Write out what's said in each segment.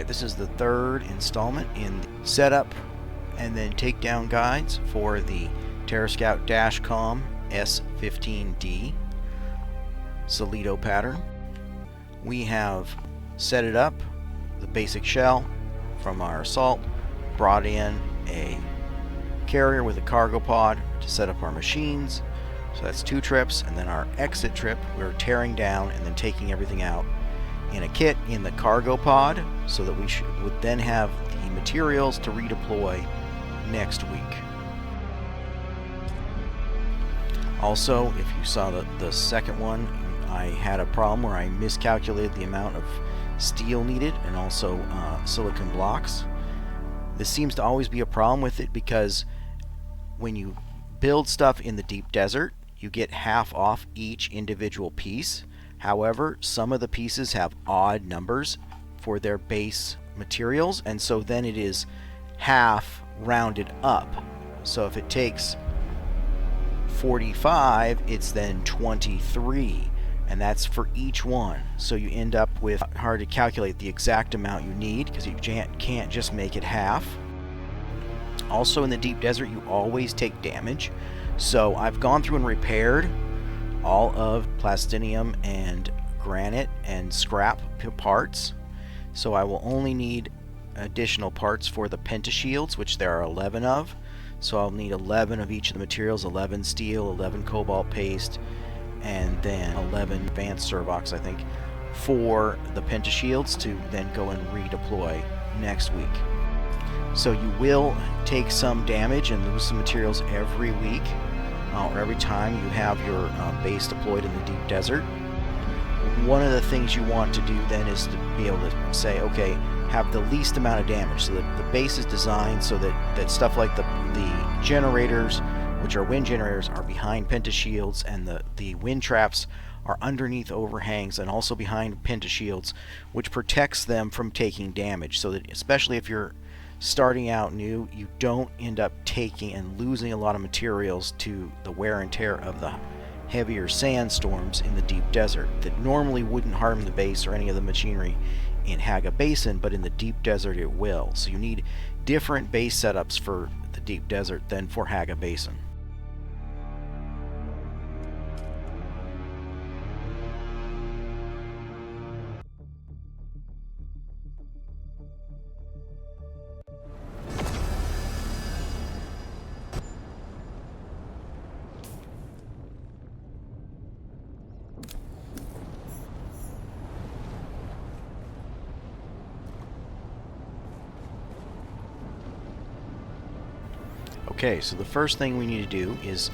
Alright, this is the third installment in setup and then takedown guides for the TerrorScout-com S15D Solido pattern. We have set it up, the basic shell from our assault, brought in a carrier with a cargo pod to set up our machines. So that's 2 trips, and then our exit trip, we're tearing down and then taking everything out in a kit in the cargo pod, so that we would then have the materials to redeploy next week. Also, if you saw the second one, I had a problem where I miscalculated the amount of steel needed and also silicon blocks. This seems to always be a problem with it, because when you build stuff in the deep desert, you get half off each individual piece. However, some of the pieces have odd numbers for their base materials, and so then it is half rounded up. So if it takes 45, it's then 23, and that's for each one. So you end up with hard to calculate the exact amount you need, because you can't just make it half. Also, in the deep desert, you always take damage. So I've gone through and repaired all of plastinium and granite and scrap parts. So I will only need additional parts for the pentashields, which there are 11 of. So I'll need 11 of each of the materials, 11 steel, 11 cobalt paste, and then 11 advanced servox, I think, for the pentashields to then go and redeploy next week. So you will take some damage and lose some materials every week, or every time you have your base deployed in the deep desert. One of the things you want to do then is to be able to say, okay, have the least amount of damage. So that the base is designed so that stuff like the generators, which are wind generators, are behind pentashields, and the wind traps are underneath overhangs and also behind pentashields, which protects them from taking damage, so that especially if you're starting out new, you don't end up taking and losing a lot of materials to the wear and tear of the heavier sandstorms in the deep desert that normally wouldn't harm the base or any of the machinery in Haga Basin, but in the deep desert it will. So you need different base setups for the deep desert than for Haga Basin. Okay, so the first thing we need to do is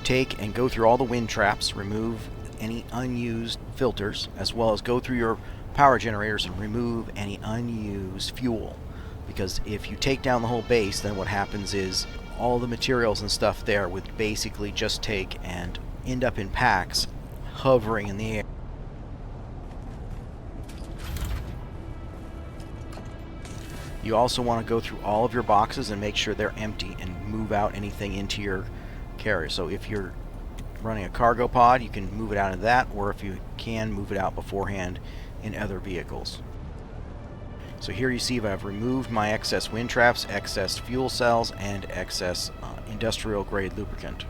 take and go through all the wind traps, remove any unused filters, as well as go through your power generators and remove any unused fuel. Because if you take down the whole base, then what happens is all the materials and stuff there would basically just take and end up in packs hovering in the air. You also want to go through all of your boxes and make sure they're empty and move out anything into your carrier. So if you're running a cargo pod, you can move it out into that, or if you can, move it out beforehand in other vehicles. So here you see I've removed my excess wind traps, excess fuel cells, and excess industrial grade lubricant.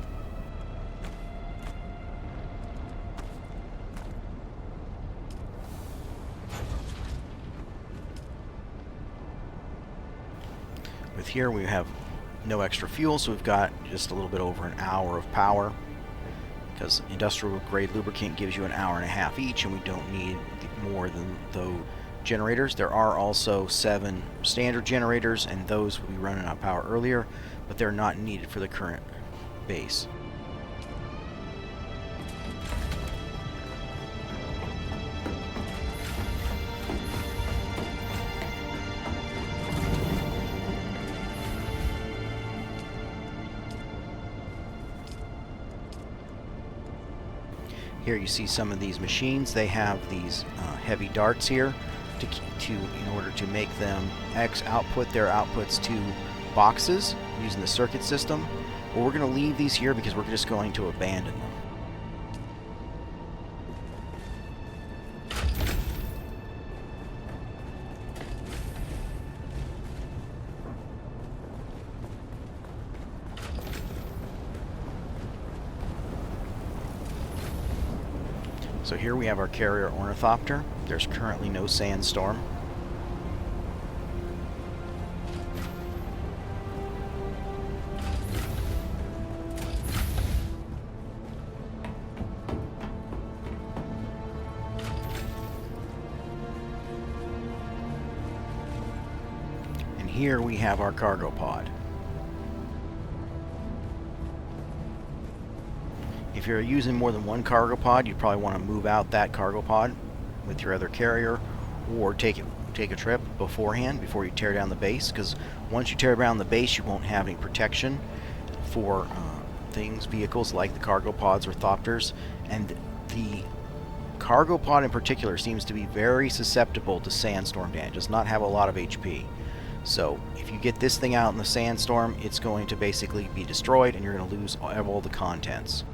With here we have no extra fuel, so we've got just a little bit over an hour of power, because industrial grade lubricant gives you an hour and a half each, and we don't need more than those generators. There are also 7 standard generators, and those will be running out of power earlier, but they're not needed for the current base. Here you see some of these machines. They have these heavy darts here in order to make them output their outputs to boxes using the circuit system. But we're going to leave these here because we're just going to abandon them. So here we have our carrier ornithopter. There's currently no sandstorm. And here we have our cargo pod. If you're using more than one cargo pod, you probably want to move out that cargo pod with your other carrier, or take a trip beforehand before you tear down the base, because once you tear down the base you won't have any protection for vehicles like the cargo pods or thopters, and the cargo pod in particular seems to be very susceptible to sandstorm damage. It does not have a lot of HP. So if you get this thing out in the sandstorm, it's going to basically be destroyed and you're going to lose all the contents.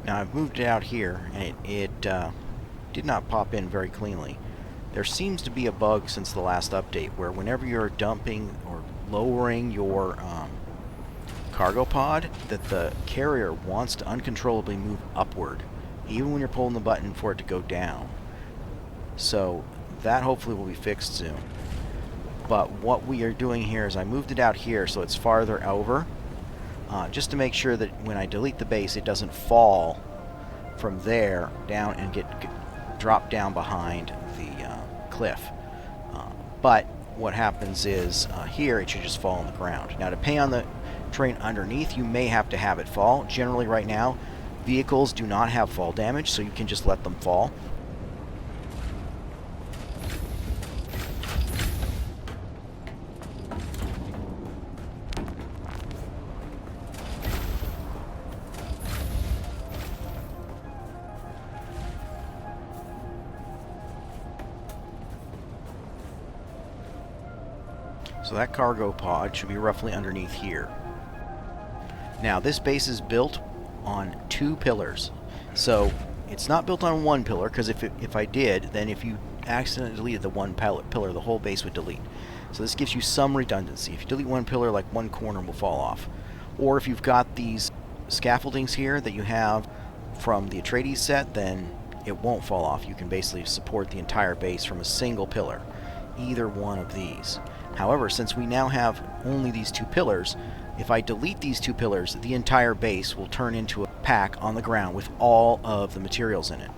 Now I've moved it out here, and it did not pop in very cleanly. There seems to be a bug since the last update where whenever you're dumping or lowering your cargo pod, that the carrier wants to uncontrollably move upward, even when you're pulling the button for it to go down. So that hopefully will be fixed soon. But what we are doing here is I moved it out here so it's farther over, just to make sure that when I delete the base it doesn't fall from there down and get dropped down behind the cliff. But what happens is here it should just fall on the ground. Now depending on the terrain underneath, you may have to have it fall. Generally right now vehicles do not have fall damage, so you can just let them fall. So that cargo pod should be roughly underneath here. Now this base is built on 2 pillars. So it's not built on 1 pillar, because if I did, then if you accidentally deleted the 1 pillar, the whole base would delete. So this gives you some redundancy. If you delete 1 pillar, like 1 corner will fall off. Or if you've got these scaffoldings here that you have from the Atreides set, then it won't fall off. You can basically support the entire base from a single pillar, either one of these. However, since we now have only these 2 pillars, if I delete these 2 pillars, the entire base will turn into a pack on the ground with all of the materials in it.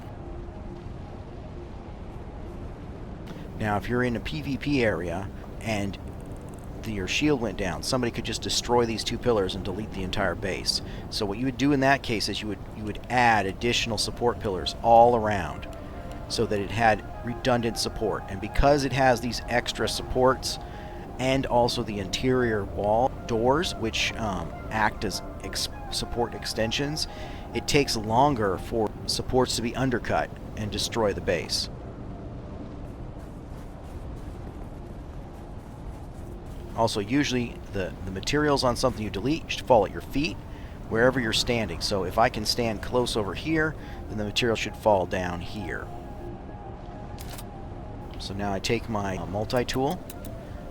Now, if you're in a PvP area and your shield went down, somebody could just destroy these 2 pillars and delete the entire base. So what you would do in that case is you would add additional support pillars all around so that it had redundant support. And because it has these extra supports, and also the interior wall doors, which act as support extensions, it takes longer for supports to be undercut and destroy the base. Also, usually the materials on something you delete should fall at your feet, wherever you're standing. So if I can stand close over here, then the material should fall down here. So now I take my multi-tool,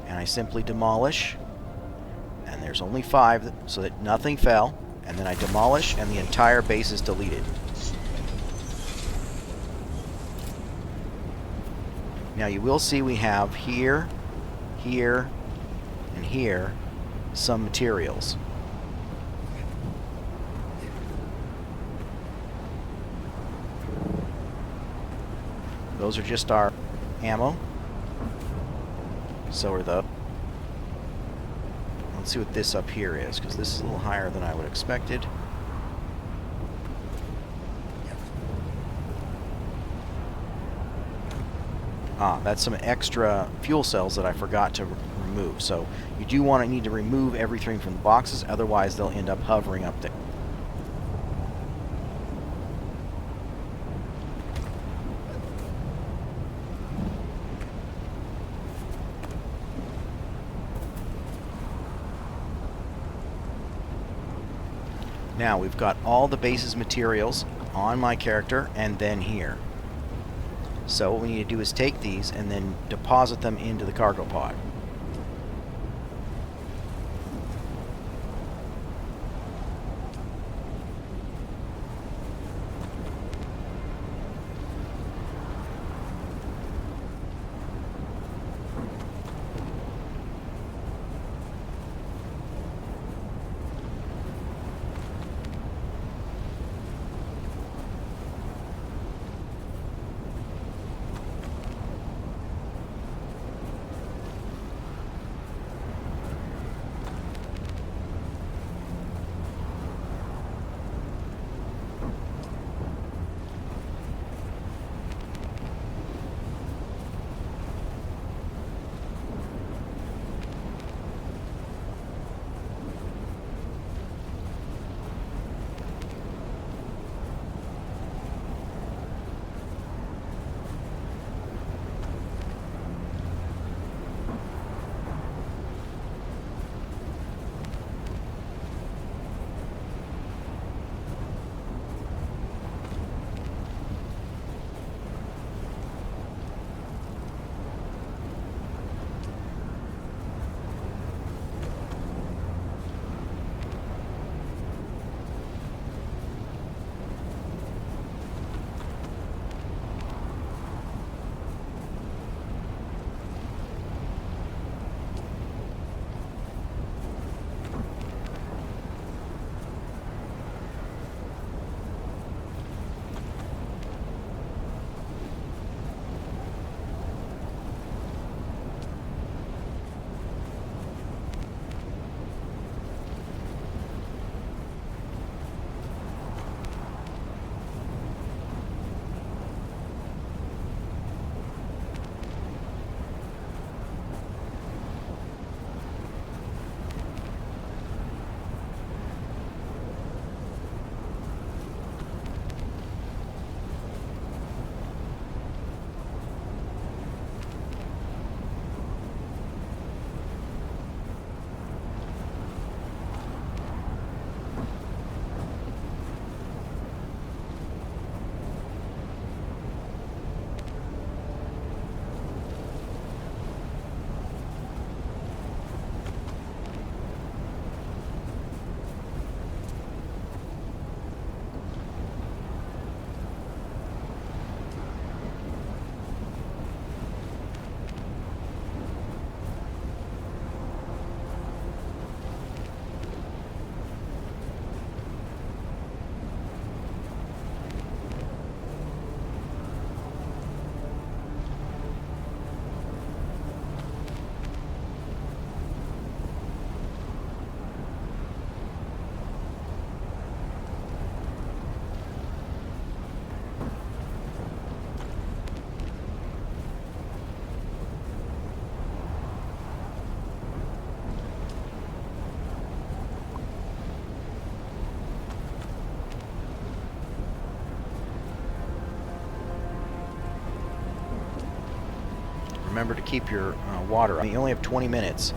and I simply demolish, and there's only 5 so that nothing fell, and then I demolish and the entire base is deleted. Now you will see we have here, here, and here some materials. Those are just our ammo. So are the... Let's see what this up here is, because this is a little higher than I would have expected. Ah, that's some extra fuel cells that I forgot to remove. So you do need to remove everything from the boxes, otherwise they'll end up hovering up there. Now we've got all the base's materials on my character and then here. So what we need to do is take these and then deposit them into the cargo pod. Remember to keep your water. You only have 20 minutes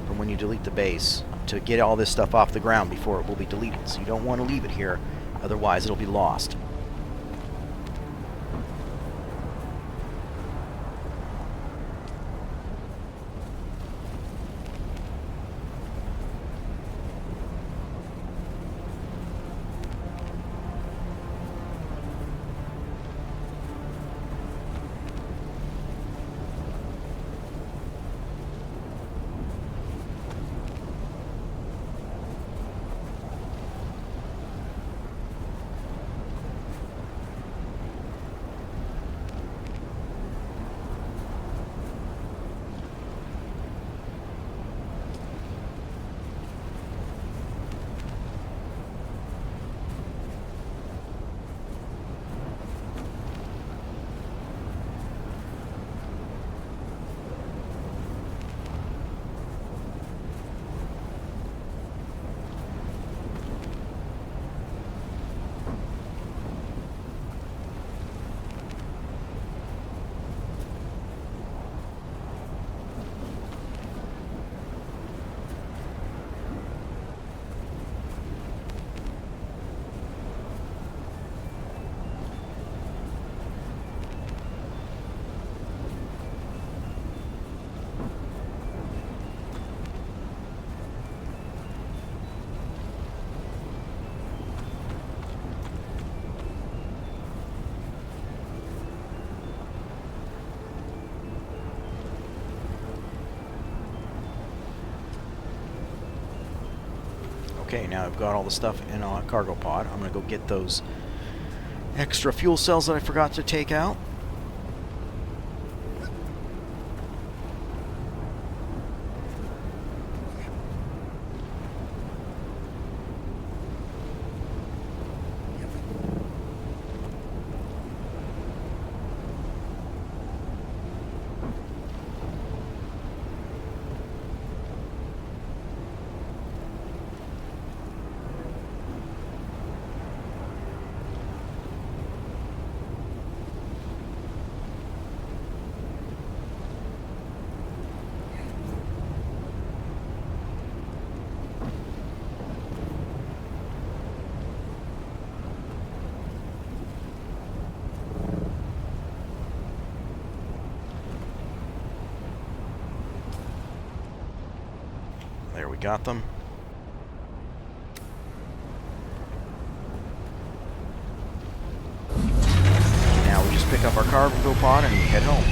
from when you delete the base to get all this stuff off the ground before it will be deleted. So you don't want to leave it here, otherwise it'll be lost. Okay, now I've got all the stuff in a cargo pod. I'm going to go get those extra fuel cells that I forgot to take out. There, we got them. Now we just pick up our cargo pod and head home.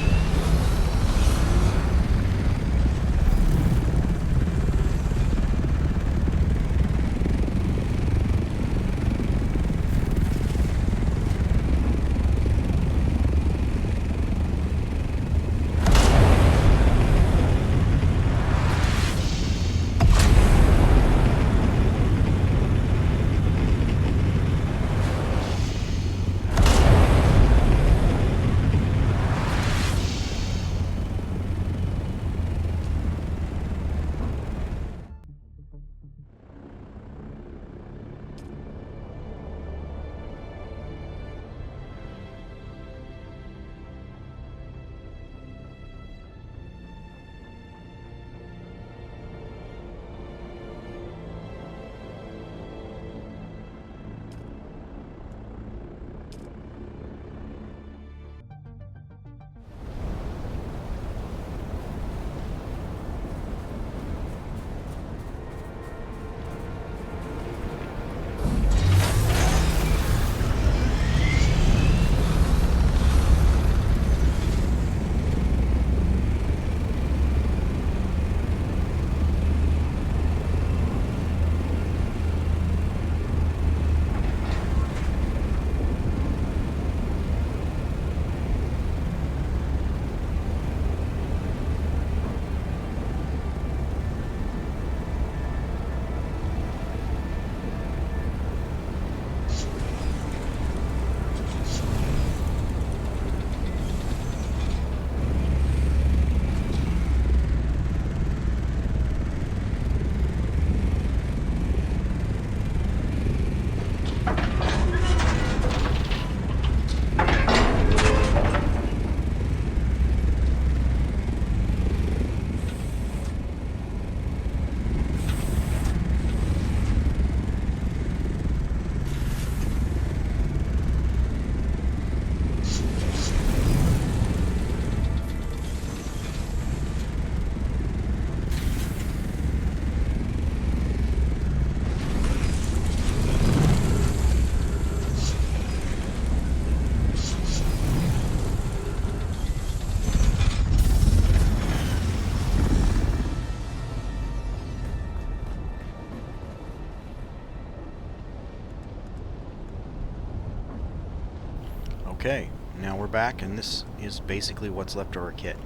Okay, now we're back, and this is basically what's left of our kit.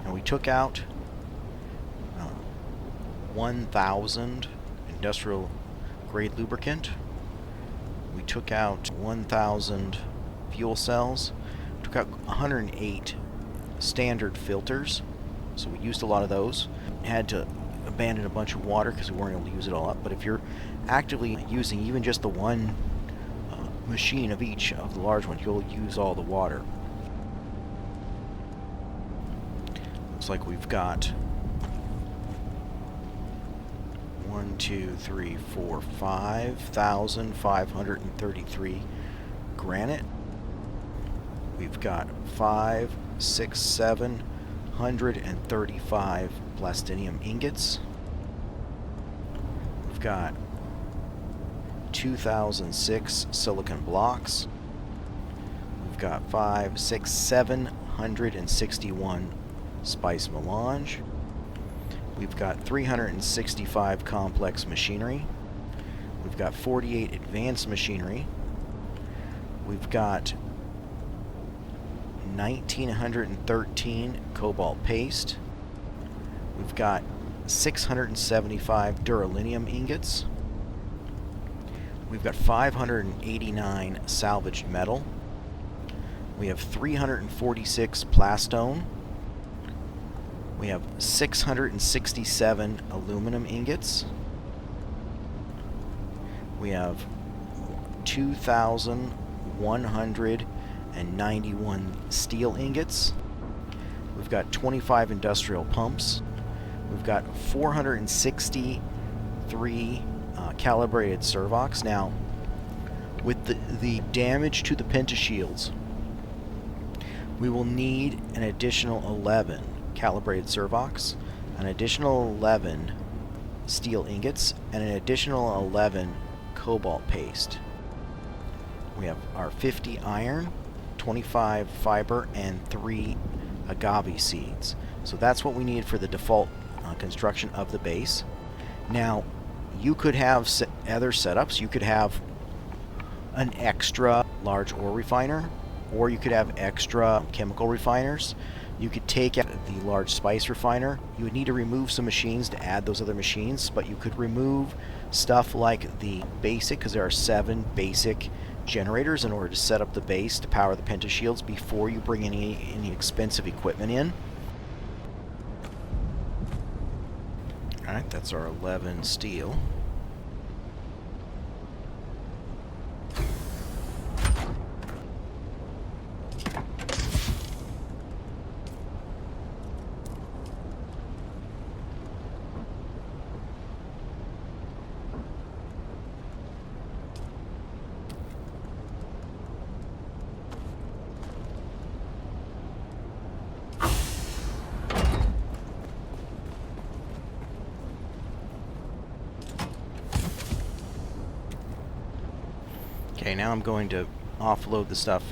Now we took out 1,000 industrial grade lubricant. We took out 1,000 fuel cells. We took out 108 standard filters, so we used a lot of those. Had to abandon a bunch of water because we weren't able to use it all up, but if you're actively using even just the one machine of each of the large ones, you'll use all the water. Looks like we've got 5,533 granite. We've got 735 plastinium ingots. We've got 2,006 silicon blocks. We've got 761 spice melange. We've got 365 complex machinery. We've got 48 advanced machinery. We've got 1913 cobalt paste. We've got 675 duralinium ingots. We've got 589 salvaged metal. We have 346 plastone. We have 667 aluminum ingots. We have 2,191 steel ingots. We've got 25 industrial pumps. We've got 463 calibrated servox. Now, with the damage to the pentashields, we will need an additional 11 calibrated servox, an additional 11 steel ingots, and an additional 11 cobalt paste. We have our 50 iron, 25 fiber, and 3 agave seeds. So that's what we need for the default construction of the base. Now, you could have other setups. You could have an extra large ore refiner, or you could have extra chemical refiners. You could take out the large spice refiner. You would need to remove some machines to add those other machines, but you could remove stuff like the basic, because there are 7 basic generators in order to set up the base to power the pentashields before you bring any expensive equipment in. Alright, that's our 11 steel. Okay, now I'm going to offload the stuff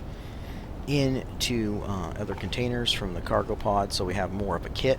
into other containers from the cargo pod so we have more of a kit.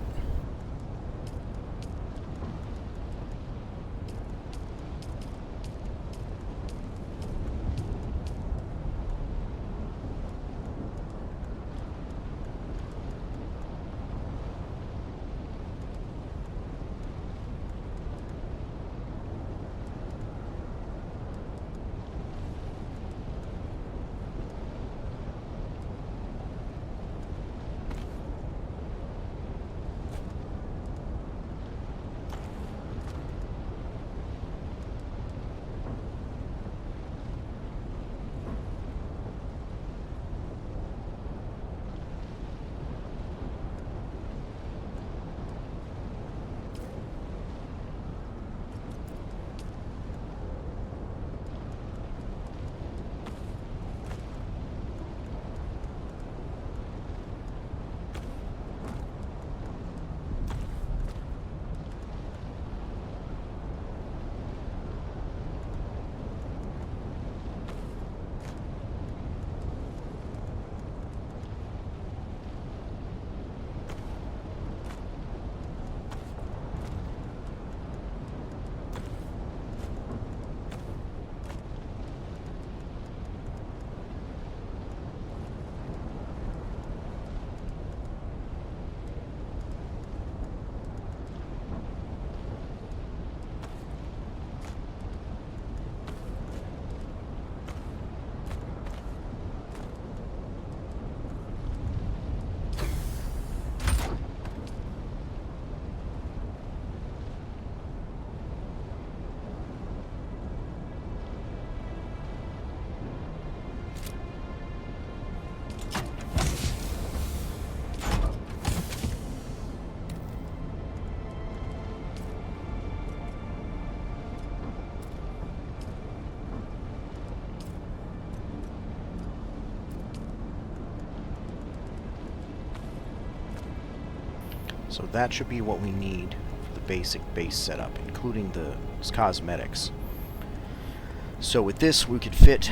So that should be what we need for the basic base setup, including the cosmetics. So with this, we could fit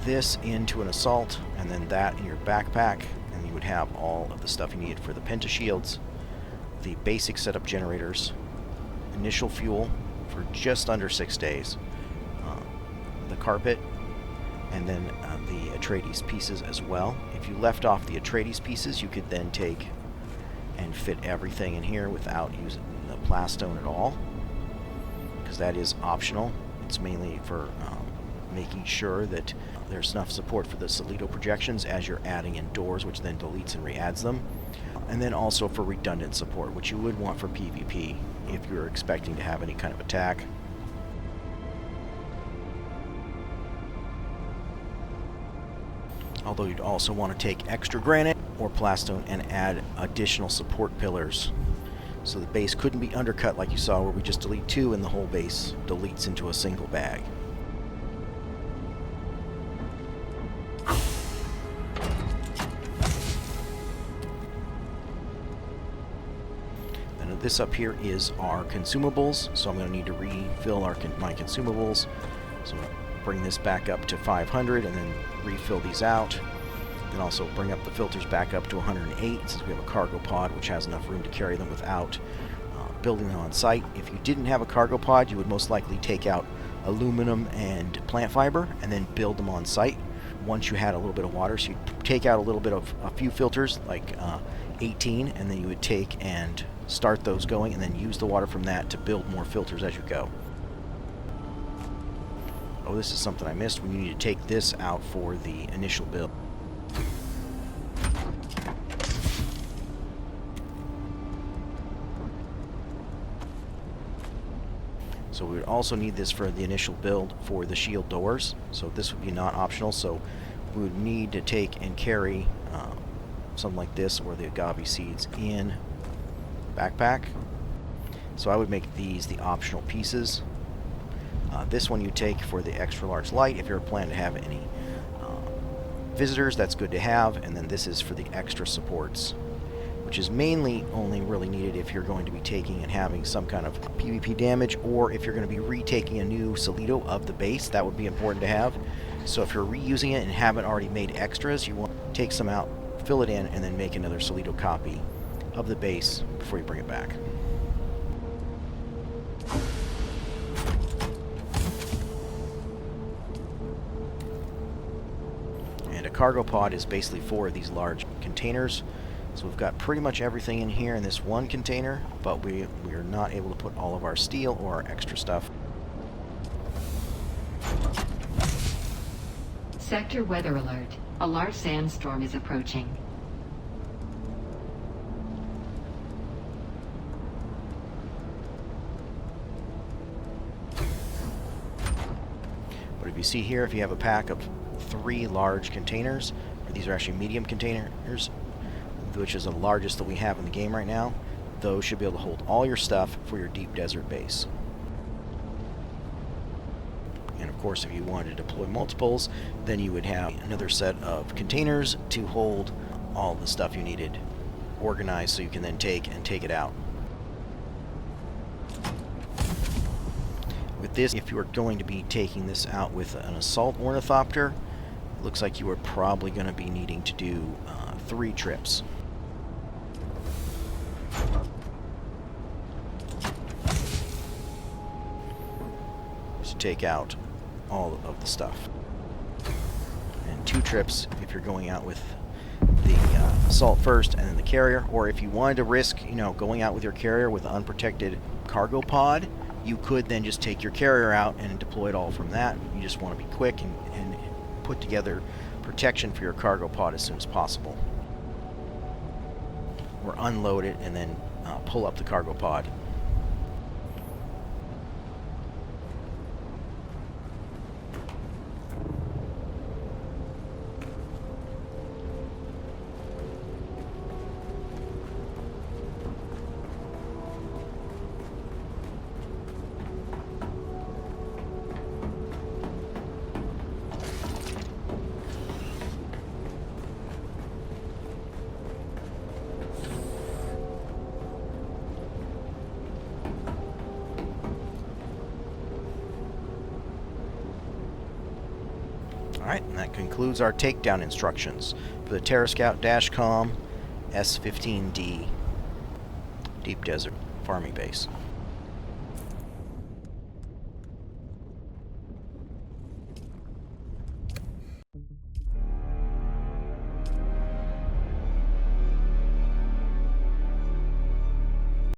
this into an assault, and then that in your backpack, and you would have all of the stuff you need for the pentashields, the basic setup generators, initial fuel for just under 6 days, carpet, and then the Atreides pieces as well. If you left off the Atreides pieces, you could then take and fit everything in here without using the plastone at all, because that is optional. It's mainly for making sure that there's enough support for the Solido projections as you're adding in doors, which then deletes and re-adds them. And then also for redundant support, which you would want for PvP if you're expecting to have any kind of attack. Although you'd also want to take extra granite or plastone and add additional support pillars, so the base couldn't be undercut like you saw where we just delete 2 and the whole base deletes into a single bag. Then this up here is our consumables, so I'm going to need to refill my consumables. So I'm going to bring this back up to 500 and then refill these out. Then also bring up the filters back up to 108 since we have a cargo pod which has enough room to carry them without building them on site. If you didn't have a cargo pod, you would most likely take out aluminum and plant fiber and then build them on site once you had a little bit of water. So you'd take out a few filters, like 18, and then you would take and start those going and then use the water from that to build more filters as you go. Oh, this is something I missed. We need to take this out for the initial build. So we would also need this for the initial build for the shield doors. So this would be not optional. So we would need to take and carry something like this or the agave seeds in backpack. So I would make these the optional pieces. This one you take for the extra large light if you're planning to have any visitors, that's good to have. And then this is for the extra supports, which is mainly only really needed if you're going to be taking and having some kind of PvP damage, or if you're going to be retaking a new Solido of the base. That would be important to have. So if you're reusing it and haven't already made extras, you want to take some out, fill it in, and then make another Solido copy of the base before you bring it back. And a cargo pod is basically 4 of these large containers. So we've got pretty much everything in here in this one container, but we are not able to put all of our steel or our extra stuff. Sector weather alert. A large sandstorm is approaching. But if you see here, if you have a pack of 3 large containers, or these are actually medium containers, which is the largest that we have in the game right now, those should be able to hold all your stuff for your deep desert base. And of course, if you wanted to deploy multiples, then you would have another set of containers to hold all the stuff you needed organized, so you can then take it out. With this, if you are going to be taking this out with an assault ornithopter, it looks like you are probably going to be needing to do 3 trips. To take out all of the stuff. And 2 trips if you're going out with the assault first and then the carrier, or if you wanted to risk, going out with your carrier with an unprotected cargo pod, you could then just take your carrier out and deploy it all from that. You just want to be quick and put together protection for your cargo pod as soon as possible. Or unload it and then pull up the cargo pod. Alright, and that concludes our takedown instructions for the TerrorScout-com S15D Deep Desert Farming Base.